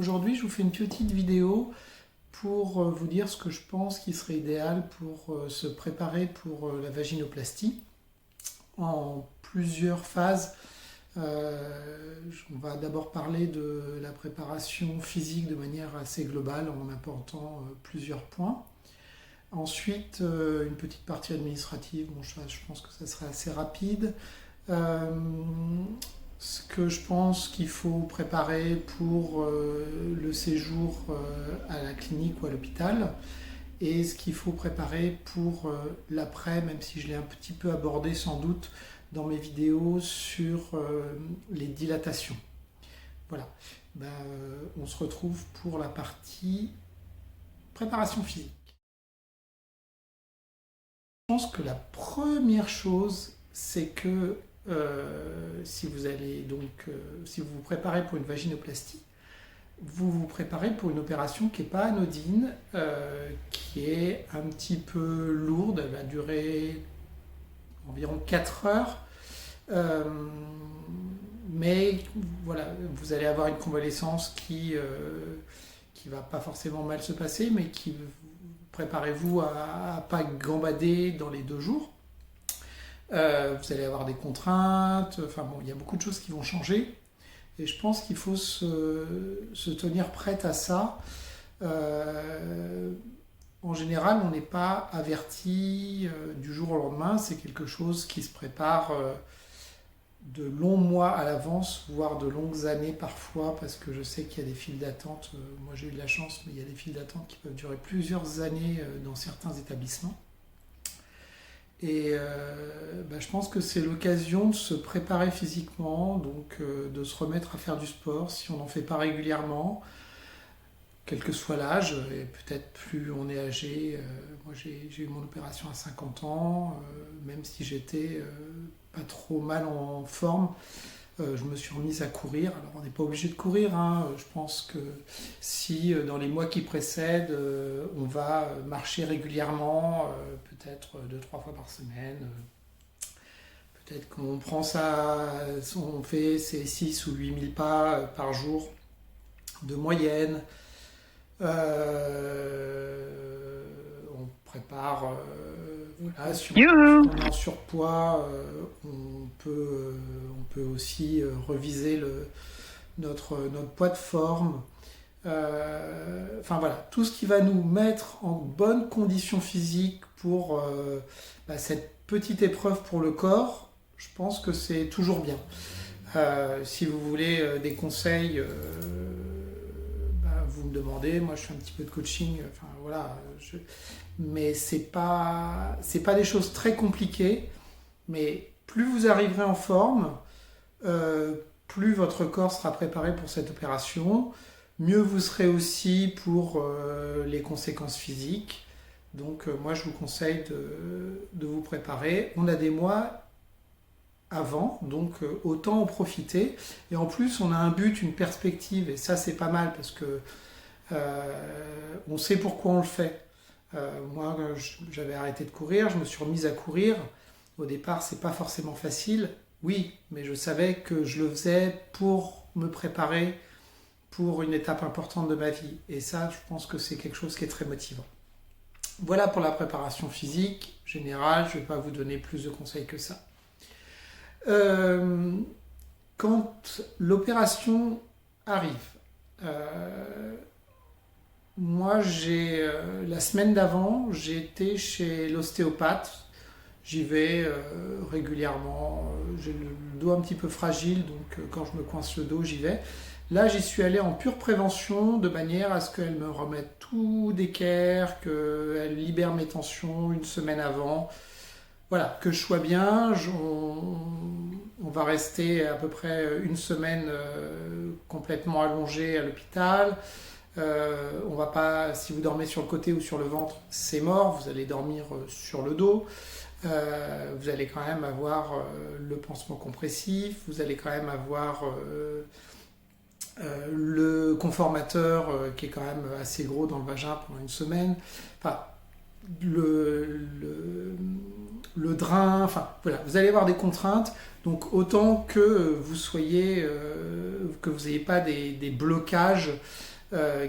Aujourd'hui, je vous fais une petite vidéo pour vous dire ce que je pense qui serait idéal pour se préparer pour la vaginoplastie en plusieurs phases. On va d'abord parler de la préparation physique de manière assez globale en apportant plusieurs points. Ensuite, une petite partie administrative, bon, je pense que ça serait assez rapide. Ce que je pense qu'il faut préparer pour le séjour à la clinique ou à l'hôpital et ce qu'il faut préparer pour l'après, même si je l'ai un petit peu abordé sans doute dans mes vidéos sur les dilatations. Voilà, on se retrouve pour la partie préparation physique. Je pense que la première chose, c'est que si vous vous préparez pour une vaginoplastie, vous vous préparez pour une opération qui n'est pas anodine, qui est un petit peu lourde, elle va durer environ 4 heures, mais voilà, vous allez avoir une convalescence qui va pas forcément mal se passer, mais qui préparez-vous à ne pas gambader dans les 2 jours. Vous allez avoir des contraintes, enfin bon, il y a beaucoup de choses qui vont changer. Et je pense qu'il faut se tenir prête à ça. En général, on n'est pas averti du jour au lendemain. C'est quelque chose qui se prépare de longs mois à l'avance, voire de longues années parfois, parce que je sais qu'il y a des files d'attente. Moi, j'ai eu de la chance, mais il y a des files d'attente qui peuvent durer plusieurs années dans certains établissements. Et je pense que c'est l'occasion de se préparer physiquement, donc de se remettre à faire du sport si on n'en fait pas régulièrement, quel que soit l'âge, et peut-être plus on est âgé. Moi j'ai eu mon opération à 50 ans, même si j'étais pas trop mal en forme, je me suis remise à courir. Alors on n'est pas obligé de courir, hein. Je pense que si dans les mois qui précèdent, on va marcher régulièrement, peut-être 2-3 fois par semaine, peut-être qu'on prend on fait ses 6 ou 8 000 pas par jour de moyenne. On prépare, voilà, si on est en surpoids, on peut aussi reviser notre poids de forme. Enfin voilà, tout ce qui va nous mettre en bonne condition physique pour cette petite épreuve pour le corps, je pense que c'est toujours bien. Si vous voulez des conseils, vous me demandez, moi je fais un petit peu de coaching, enfin voilà, mais c'est pas des choses très compliquées, mais plus vous arriverez en forme, plus votre corps sera préparé pour cette opération, mieux vous serez aussi pour les conséquences physiques. Donc moi je vous conseille de vous préparer. On a des mois avant, donc autant en profiter. Et en plus on a un but, une perspective, et ça c'est pas mal parce que on sait pourquoi on le fait. Moi j'avais arrêté de courir, je me suis remise à courir. Au départ c'est pas forcément facile, oui, mais je savais que je le faisais pour me préparer pour une étape importante de ma vie. Et ça, je pense que c'est quelque chose qui est très motivant. Voilà pour la préparation physique générale, je ne vais pas vous donner plus de conseils que ça. Quand l'opération arrive, moi la semaine d'avant, j'ai été chez l'ostéopathe. J'y vais régulièrement. J'ai le dos un petit peu fragile, donc quand je me coince le dos, j'y vais. Là, j'y suis allé en pure prévention, de manière à ce qu'elle me remette tout d'équerre, qu'elle libère mes tensions une semaine avant. Voilà, que je sois bien. On va rester à peu près une semaine complètement allongé à l'hôpital. On va pas, si vous dormez sur le côté ou sur le ventre, c'est mort, vous allez dormir sur le dos. Vous allez quand même avoir le pansement compressif, vous allez quand même avoir le conformateur qui est quand même assez gros dans le vagin pendant une semaine. Enfin, le drain, enfin voilà, vous allez avoir des contraintes, donc autant que vous soyez, que vous n'ayez pas des blocages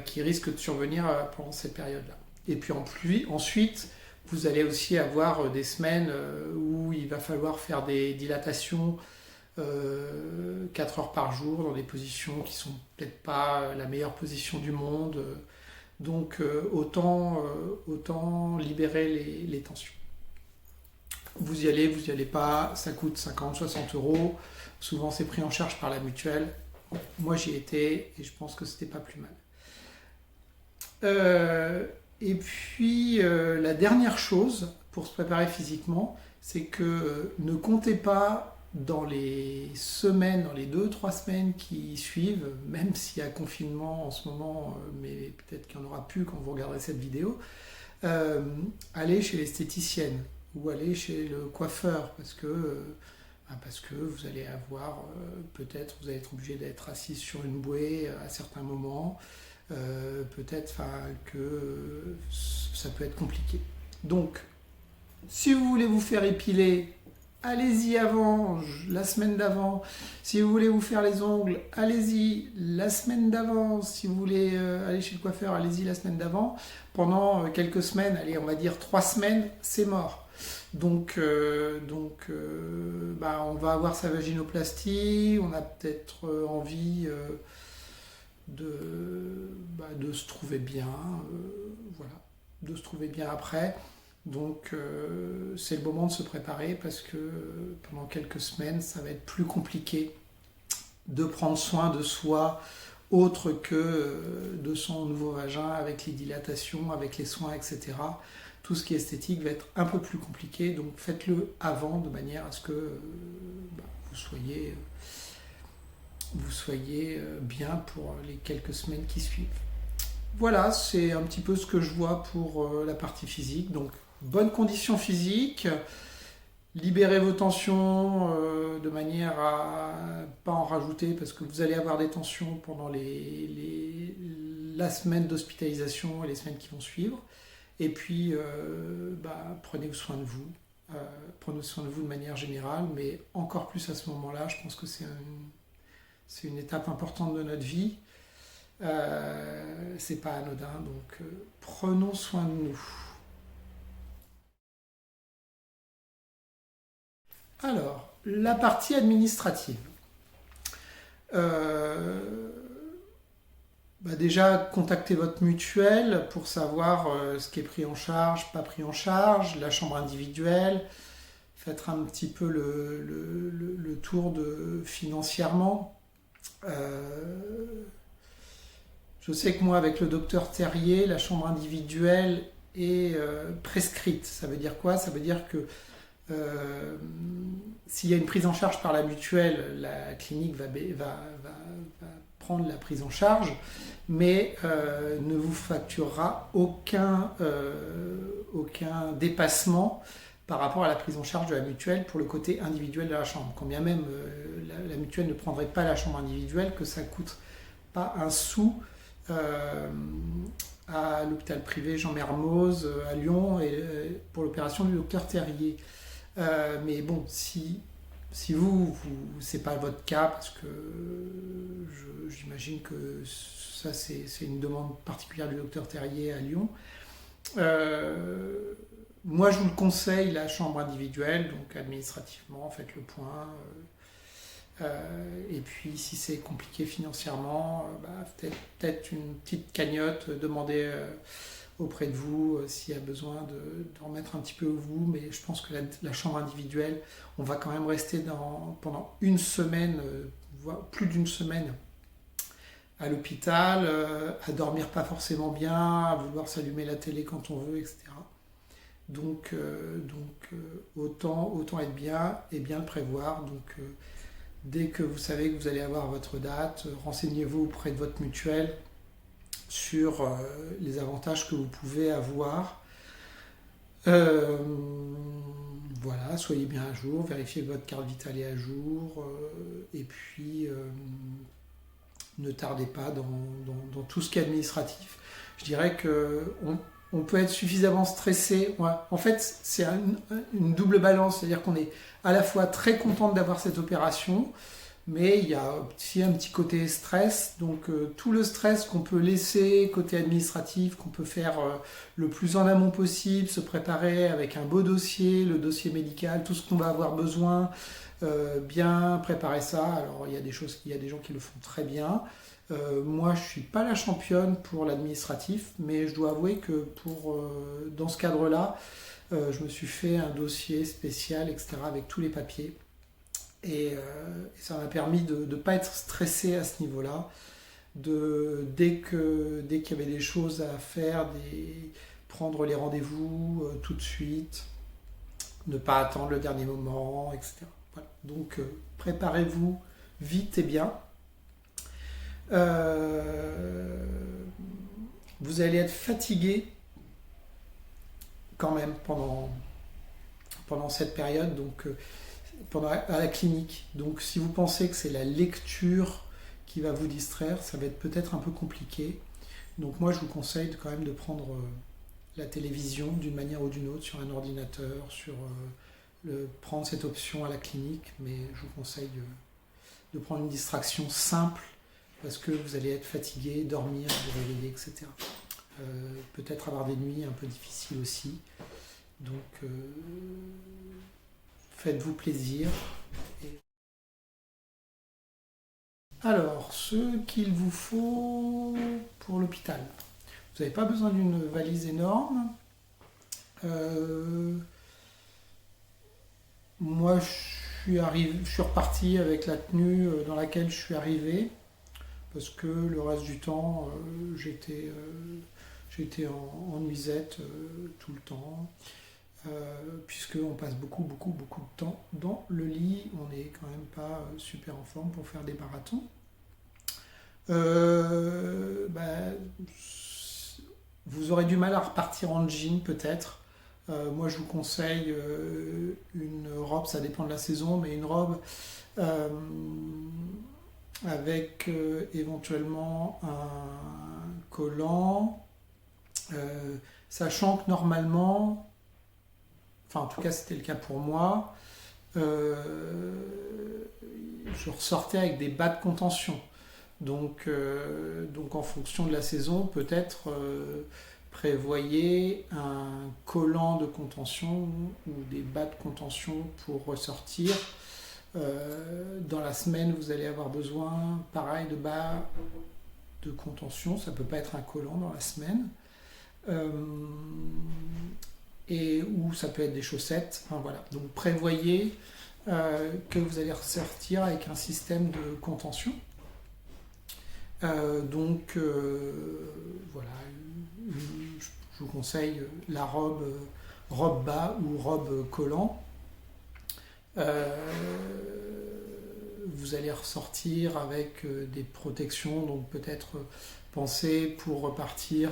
qui risquent de survenir pendant cette période-là. Et puis ensuite, vous allez aussi avoir des semaines où il va falloir faire des dilatations 4 heures par jour dans des positions qui sont peut-être pas la meilleure position du monde. Donc autant libérer les tensions. Vous y allez pas, ça coûte 50, 60 euros. Souvent c'est pris en charge par la mutuelle. Moi j'y étais et je pense que c'était pas plus mal. Et puis la dernière chose pour se préparer physiquement, c'est que ne comptez pas dans les semaines, dans les 2-3 semaines qui suivent, même s'il y a confinement en ce moment, mais peut-être qu'il n'y en aura plus quand vous regarderez cette vidéo, allez chez l'esthéticienne ou aller chez le coiffeur parce que vous allez avoir, peut-être vous allez être obligé d'être assis sur une bouée à certains moments, peut-être que ça peut être compliqué. Donc, si vous voulez vous faire épiler, allez-y la semaine d'avant. Si vous voulez vous faire les ongles, allez-y la semaine d'avant. Si vous voulez aller chez le coiffeur, allez-y la semaine d'avant. Pendant quelques semaines, allez, on va dire 3 semaines, c'est mort. Donc, on va avoir sa vaginoplastie, on a peut-être envie de se trouver bien, voilà, de se trouver bien après. Donc c'est le moment de se préparer parce que pendant quelques semaines, ça va être plus compliqué de prendre soin de soi autre que de son nouveau vagin avec les dilatations, avec les soins, etc. Tout ce qui est esthétique va être un peu plus compliqué, donc faites-le avant de manière à ce que vous soyez bien pour les quelques semaines qui suivent. Voilà, c'est un petit peu ce que je vois pour la partie physique. Donc, bonne condition physique, libérez vos tensions de manière à pas en rajouter parce que vous allez avoir des tensions pendant la semaine d'hospitalisation et les semaines qui vont suivre. Et puis, prenez soin de vous. Prenez soin de vous de manière générale, mais encore plus à ce moment-là, je pense que c'est une étape importante de notre vie. C'est pas anodin, donc prenons soin de nous. Alors, la partie administrative. Déjà, contactez votre mutuelle pour savoir ce qui est pris en charge, pas pris en charge, la chambre individuelle. Faites un petit peu le tour financièrement. Je sais que moi, avec le docteur Terrier, la chambre individuelle est prescrite. Ça veut dire quoi? Ça veut dire que s'il y a une prise en charge par la mutuelle, la clinique va prendre la prise en charge, mais ne vous facturera aucun dépassement par rapport à la prise en charge de la mutuelle pour le côté individuel de la chambre. Quand bien même la mutuelle ne prendrait pas la chambre individuelle, que ça ne coûte pas un sou à l'hôpital privé Jean Mermoz à Lyon et pour l'opération du docteur Terrier. Mais bon, si c'est pas votre cas, parce que j'imagine que ça c'est une demande particulière du docteur Terrier à Lyon. Moi je vous le conseille, la chambre individuelle, donc administrativement, faites le point. Et puis si c'est compliqué financièrement, peut-être une petite cagnotte, demandez auprès de vous s'il y a besoin de remettre un petit peu vous, mais je pense que la chambre individuelle, on va quand même rester pendant une semaine, voire plus d'une semaine à l'hôpital, à dormir pas forcément bien, à vouloir s'allumer la télé quand on veut, etc. Donc autant être bien et bien le prévoir. Donc dès que vous savez que vous allez avoir votre date, renseignez-vous auprès de votre mutuelle sur les avantages que vous pouvez avoir. Voilà, soyez bien à jour, vérifiez que votre carte vitale est à jour, et puis ne tardez pas dans tout ce qui est administratif. Je dirais qu'on peut être suffisamment stressé. Ouais. En fait, c'est une double balance, c'est-à-dire qu'on est à la fois très content d'avoir cette opération, Mais il y a aussi un petit côté stress, donc tout le stress qu'on peut laisser côté administratif, qu'on peut faire le plus en amont possible, se préparer avec un beau dossier, le dossier médical, tout ce qu'on va avoir besoin, bien préparer ça. Alors il y a des gens qui le font très bien. Moi, je suis pas la championne pour l'administratif, mais je dois avouer que dans ce cadre-là, je me suis fait un dossier spécial, etc., avec tous les papiers. Et ça m'a permis de ne pas être stressé à ce niveau-là. Dès qu'il y avait des choses à faire, prendre les rendez-vous tout de suite, ne pas attendre le dernier moment, etc. Voilà. Donc préparez-vous vite et bien. Euh, Vous allez être fatigué quand même pendant cette période, donc à la clinique. Donc si vous pensez que c'est la lecture qui va vous distraire, ça va être peut-être un peu compliqué. Donc moi je vous conseille quand même de prendre la télévision d'une manière ou d'une autre sur un ordinateur, prendre cette option à la clinique, mais je vous conseille de prendre une distraction simple parce que vous allez être fatigué, dormir, vous réveiller, etc. Peut-être avoir des nuits un peu difficiles aussi. Donc faites-vous plaisir. Alors, ce qu'il vous faut pour l'hôpital. Vous n'avez pas besoin d'une valise énorme. Euh, Moi, je suis reparti avec la tenue dans laquelle je suis arrivé, parce que le reste du temps, j'étais en nuisette tout le temps, puisqu'on passe beaucoup, beaucoup, beaucoup de temps dans le lit. On n'est quand même pas super en forme pour faire des marathons. Bah, vous aurez du mal à repartir en jean peut-être. Moi je vous conseille une robe, ça dépend de la saison, mais une robe euh, avec éventuellement un collant, sachant que normalement, enfin en tout cas c'était le cas pour moi, euh, je ressortais avec des bas de contention. Donc en fonction de la saison, peut-être prévoyez un collant de contention ou des bas de contention pour ressortir. Dans la semaine, vous allez avoir besoin, pareil, de bas de contention. Ça ne peut pas être un collant dans la semaine. Euh, ou ça peut être des chaussettes. Enfin, voilà. Donc prévoyez que vous allez ressortir avec un système de contention. Voilà, je vous conseille la robe bas ou robe collant. Vous allez ressortir avec des protections, donc peut-être penser pour repartir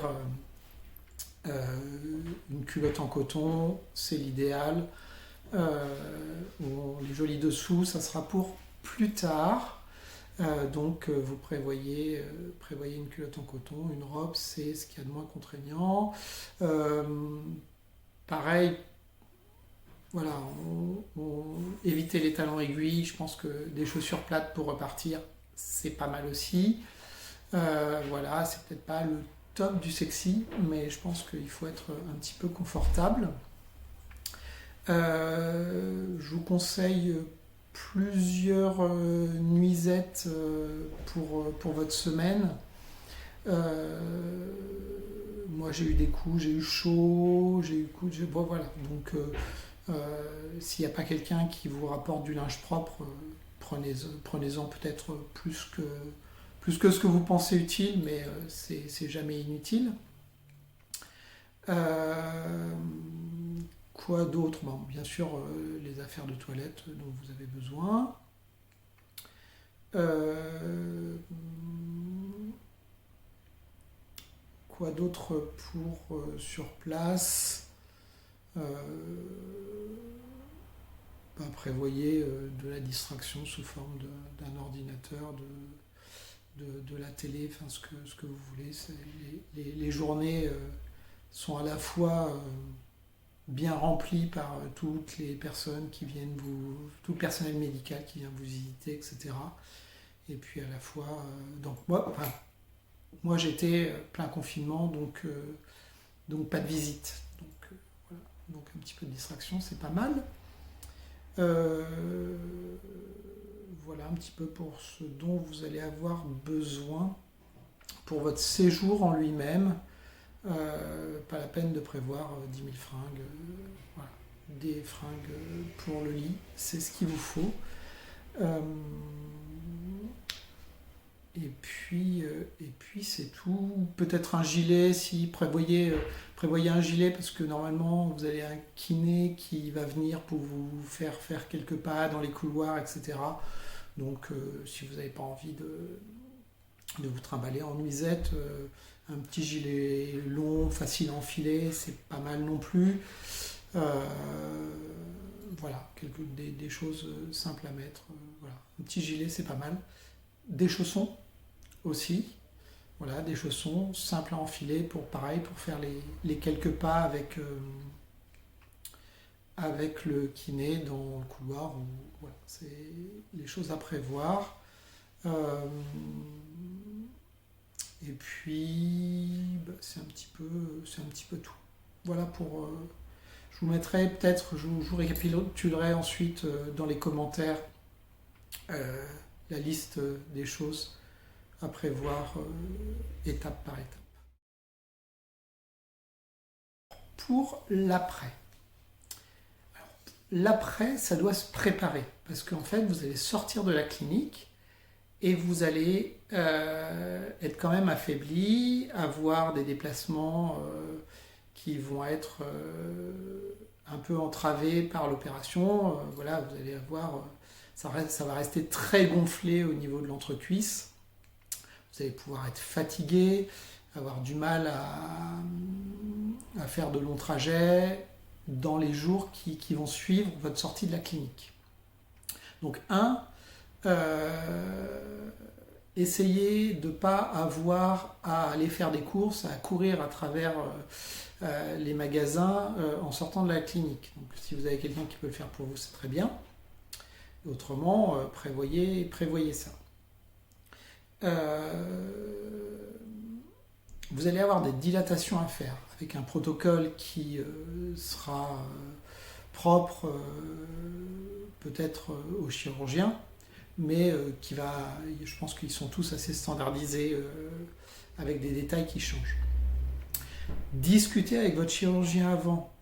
une culotte en coton, c'est l'idéal. Les jolis dessous, ça sera pour plus tard. Donc vous prévoyez une culotte en coton, une robe, c'est ce qu'il y a de moins contraignant. Euh, Pareil, voilà, évitez les talons aiguilles. Je pense que des chaussures plates pour repartir, c'est pas mal aussi. Voilà, c'est peut-être pas le top du sexy, mais je pense qu'il faut être un petit peu confortable. Je vous conseille plusieurs nuisettes pour votre semaine. Moi j'ai eu des coups, j'ai eu chaud, j'ai eu coups, bon, voilà. Donc s'il n'y a pas quelqu'un qui vous rapporte du linge propre, prenez-en peut-être plus que ce que vous pensez utile, mais c'est jamais inutile. Euh, Quoi d'autre? Bon, bien sûr, les affaires de toilette dont vous avez besoin. Euh, Quoi d'autre pour sur place? Euh, Prévoyez de la distraction sous forme d'un ordinateur, de la télé, enfin ce que vous voulez. Les journées sont à la fois bien rempli par toutes les personnes qui viennent tout le personnel médical qui vient vous visiter, etc. Et puis à la fois, donc moi j'étais plein confinement, donc pas de visite. Voilà. Donc un petit peu de distraction, c'est pas mal. Euh, voilà un petit peu pour ce dont vous allez avoir besoin pour votre séjour en lui-même. Pas la peine de prévoir 10 000 fringues. Voilà. Des fringues pour le lit, c'est ce qu'il vous faut. Euh, et puis c'est tout. Peut-être un gilet, si prévoyez un gilet, parce que normalement vous avez un kiné qui va venir pour vous faire quelques pas dans les couloirs, etc. Donc si vous n'avez pas envie de vous trimballer en nuisette, un petit gilet long, facile à enfiler, c'est pas mal non plus. Euh, voilà, des choses simples à mettre. Voilà. Un petit gilet, c'est pas mal. Des chaussons aussi. Voilà, des chaussons simples à enfiler pour faire les quelques pas avec le kiné dans le couloir. Voilà, c'est les choses à prévoir. Euh, et puis, c'est un petit peu tout. Voilà pour. Je vous mettrai peut-être, je vous récapitulerai ensuite dans les commentaires euh, la liste des choses à prévoir étape par étape. Pour l'après. L'après, ça doit se préparer parce qu'en fait, vous allez sortir de la clinique et vous allez être quand même affaibli, avoir des déplacements qui vont être un peu entravés par l'opération. Voilà, vous allez avoir, ça va rester très gonflé au niveau de l'entrecuisse. Vous allez pouvoir être fatigué, avoir du mal à faire de longs trajets dans les jours qui vont suivre votre sortie de la clinique. Donc essayez de ne pas avoir à aller faire des courses, à courir à travers les magasins en sortant de la clinique. Donc si vous avez quelqu'un qui peut le faire pour vous, c'est très bien. Autrement, prévoyez ça. Vous allez avoir des dilatations à faire avec un protocole qui sera propre peut-être aux chirurgiens, mais je pense qu'ils sont tous assez standardisés avec des détails qui changent. Discutez avec votre chirurgien avant,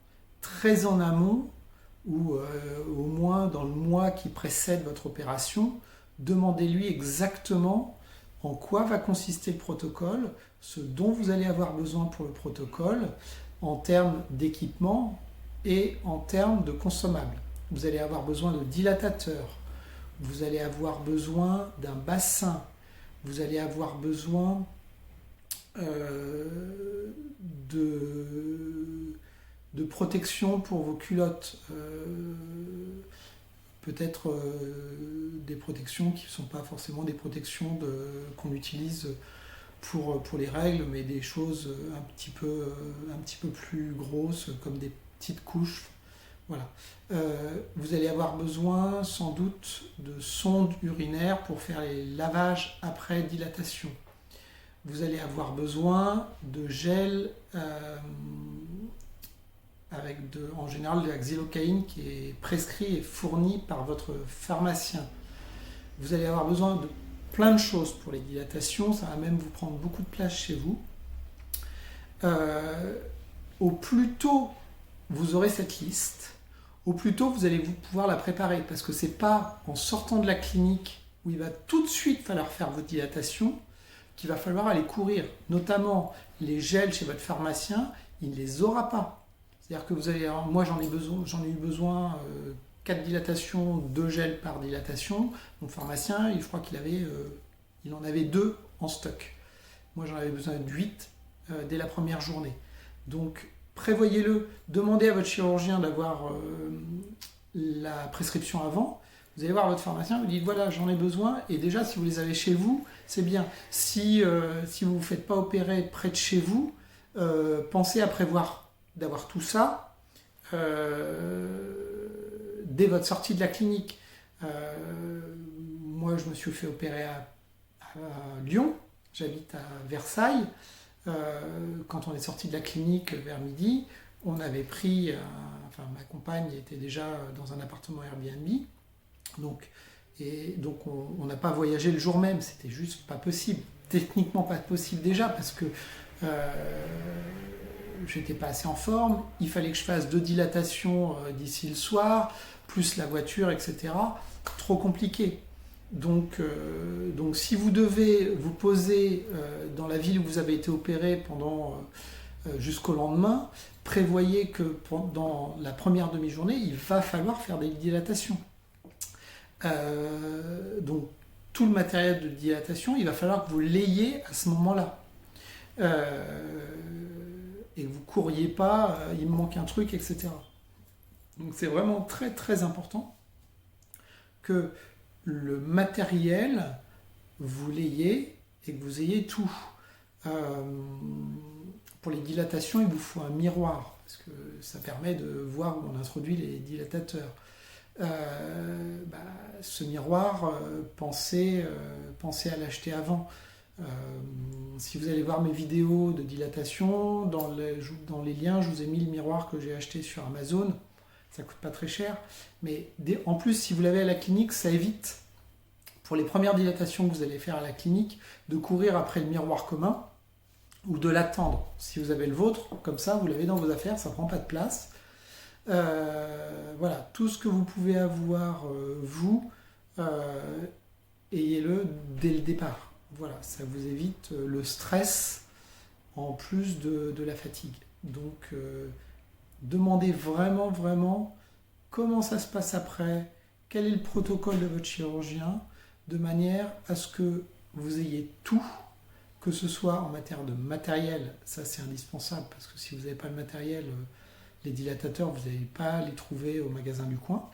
très en amont, ou au moins dans le mois qui précède votre opération. Demandez-lui exactement en quoi va consister le protocole, ce dont vous allez avoir besoin pour le protocole, en termes d'équipement et en termes de consommables. Vous allez avoir besoin de dilatateurs, vous allez avoir besoin d'un bassin, vous allez avoir besoin de protection pour vos culottes. Peut-être des protections qui ne sont pas forcément des protections qu'on utilise pour les règles, mais des choses un petit peu plus grosses, comme des petites couches. Voilà. Vous allez avoir besoin sans doute de sondes urinaires pour faire les lavages après dilatation. Vous allez avoir besoin de gel avec en général de la xylocaïne qui est prescrit et fourni par votre pharmacien. Vous allez avoir besoin de plein de choses pour les dilatations, ça va même vous prendre beaucoup de place chez vous. Au plus tôt vous aurez cette liste, au plus tôt vous allez pouvoir la préparer, parce que c'est pas en sortant de la clinique où il va tout de suite falloir faire votre dilatation qu'il va falloir aller courir. Notamment les gels chez votre pharmacien, il ne les aura pas. C'est-à-dire que vous allez, moi j'en ai eu besoin 4 dilatations, 2 gels par dilatation. Mon pharmacien, je crois il en avait 2 en stock. Moi j'en avais besoin de 8 dès la première journée. Donc prévoyez-le, demandez à votre chirurgien d'avoir la prescription avant. Vous allez voir votre pharmacien, vous dites voilà j'en ai besoin, et déjà si vous les avez chez vous, c'est bien. Si vous ne vous faites pas opérer près de chez vous, pensez à prévoir d'avoir tout ça dès votre sortie de la clinique. Moi, je me suis fait opérer à Lyon, j'habite à Versailles. Quand on est sorti de la clinique vers midi, on avait pris, enfin ma compagne était déjà dans un appartement Airbnb, donc, on n'a pas voyagé le jour même, c'était juste pas possible, techniquement pas possible déjà parce que j'étais pas assez en forme, il fallait que je fasse 2 dilatations d'ici le soir, plus la voiture, etc. Trop compliqué. Donc si vous devez vous poser dans la ville où vous avez été opéré pendant jusqu'au lendemain, prévoyez que pendant la première demi-journée, il va falloir faire des dilatations. Donc tout le matériel de dilatation, il va falloir que vous l'ayez à ce moment-là. Et que vous ne couriez pas, il me manque un truc, etc. Donc c'est vraiment très très important que le matériel, vous l'ayez et que vous ayez tout. Pour les dilatations, il vous faut un miroir, parce que ça permet de voir où on introduit les dilatateurs. Ce miroir, pensez à l'acheter avant. Si vous allez voir mes vidéos de dilatation, dans les liens, je vous ai mis le miroir que j'ai acheté sur Amazon. Ça coûte pas très cher, mais en plus, si vous l'avez à la clinique, ça évite, pour les premières dilatations que vous allez faire à la clinique, de courir après le miroir commun ou de l'attendre. Si vous avez le vôtre, comme ça, vous l'avez dans vos affaires, ça prend pas de place. Voilà, tout ce que vous pouvez avoir, vous, ayez-le dès le départ. Voilà, ça vous évite le stress en plus de la fatigue. Donc, demandez vraiment, vraiment comment ça se passe après, quel est le protocole de votre chirurgien, de manière à ce que vous ayez tout, que ce soit en matière de matériel, ça c'est indispensable, parce que si vous n'avez pas le matériel, les dilatateurs, vous n'allez pas les trouver au magasin du coin.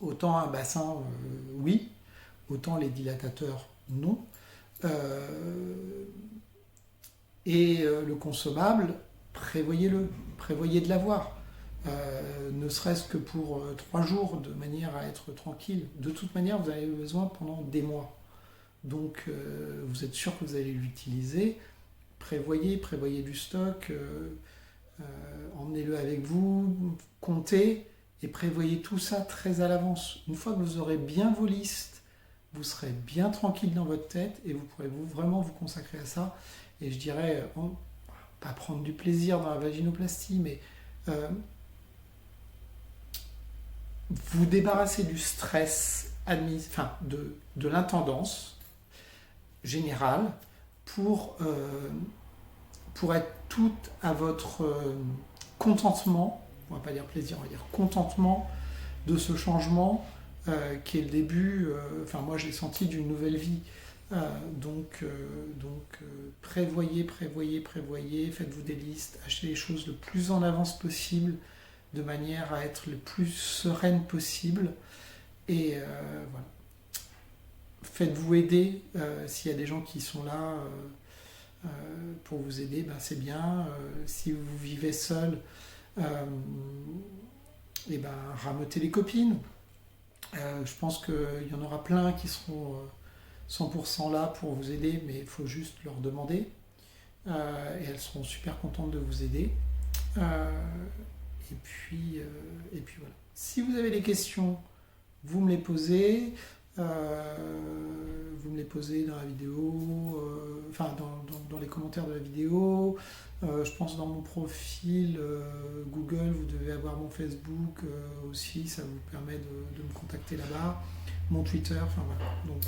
Autant un bassin, oui, autant les dilatateurs, non. Le consommable, prévoyez-le, prévoyez de l'avoir. Ne serait-ce que pour 3 jours, de manière à être tranquille. De toute manière, vous avez besoin pendant des mois. Donc, vous êtes sûr que vous allez l'utiliser. Prévoyez du stock, emmenez-le avec vous, comptez et prévoyez tout ça très à l'avance. Une fois que vous aurez bien vos listes, vous serez bien tranquille dans votre tête et vous pourrez vraiment vous consacrer à ça. Et je dirais, pas prendre du plaisir dans la vaginoplastie, mais vous débarrasser du stress de l'intendance générale pour être tout à votre contentement, on va pas dire plaisir, on va dire contentement de ce changement qui est le début, moi j'ai senti d'une nouvelle vie. Donc prévoyez, faites-vous des listes, achetez les choses le plus en avance possible, de manière à être le plus sereine possible. Et voilà. Faites-vous aider s'il y a des gens qui sont là pour vous aider, c'est bien. Si vous vivez seul, rameutez les copines. Je pense qu'il y en aura plein qui seront 100% là pour vous aider, mais il faut juste leur demander. Et elles seront super contentes de vous aider. Et puis voilà. Si vous avez des questions, vous me les posez. Vous me les posez dans la vidéo, dans les commentaires de la vidéo. Je pense dans mon profil Google, vous devez avoir mon Facebook aussi, ça vous permet de me contacter là-bas. Mon Twitter, voilà. Donc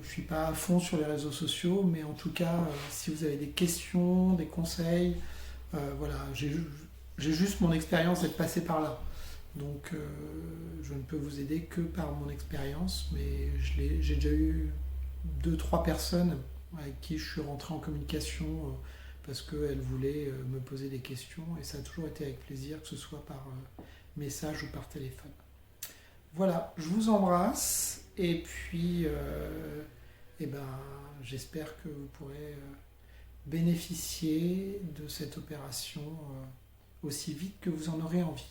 je suis pas à fond sur les réseaux sociaux, mais en tout cas, si vous avez des questions, des conseils, voilà, j'ai juste mon expérience d'être passé par là. Donc je ne peux vous aider que par mon expérience, mais j'ai déjà eu 2-3 personnes avec qui je suis rentré en communication parce qu'elles voulaient me poser des questions, et ça a toujours été avec plaisir, que ce soit par message ou par téléphone. Voilà, je vous embrasse, et puis j'espère que vous pourrez bénéficier de cette opération aussi vite que vous en aurez envie.